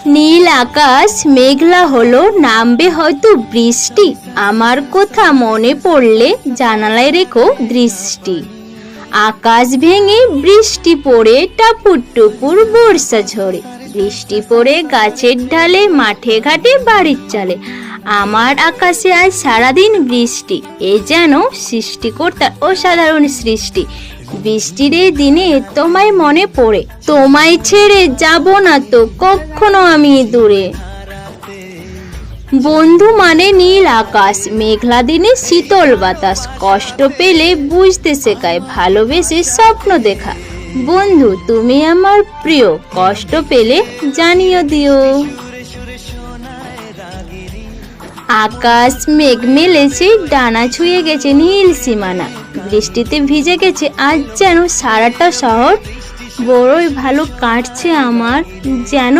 নীল আকাশ মেঘলা হলো, নামবে হয়তো বৃষ্টি। আমার কথা মনে পড়লে জানালায় রেখো দৃষ্টি। আকাশ ভেঙে বৃষ্টি পড়ে টাপুর টুপুর বর্ষা ঝরে। বৃষ্টি পড়ে গাছের ঢালে, মাঠে ঘাটে বাড়ির চালে। আমার আকাশে আজ সারাদিন বৃষ্টি, এ যেন সৃষ্টিকর্তার অসাধারণ সৃষ্টি। বৃষ্টির এই দিনে তোমায় মনে পড়ে, তোমায় ছেড়ে যাব না তো কখনো আমি দূরে। বন্ধু মানে নীল আকাশ, মেঘলা দিনে শীতল বাতাস। কষ্ট পেলে বুঝতে শেখায়, ভালোবেসে স্বপ্ন দেখা। বন্ধু তুমি আমার প্রিয়, কষ্ট পেলে জানিয়ে দিও। আকাশ মেঘ মেলেছে, ডানা ছুঁয়ে গেছে নীল সীমানা। বৃষ্টিতে ভিজে গেছে আজ যেন সারাটা শহর। বড়ই ভালো কাটছে আমার, যেন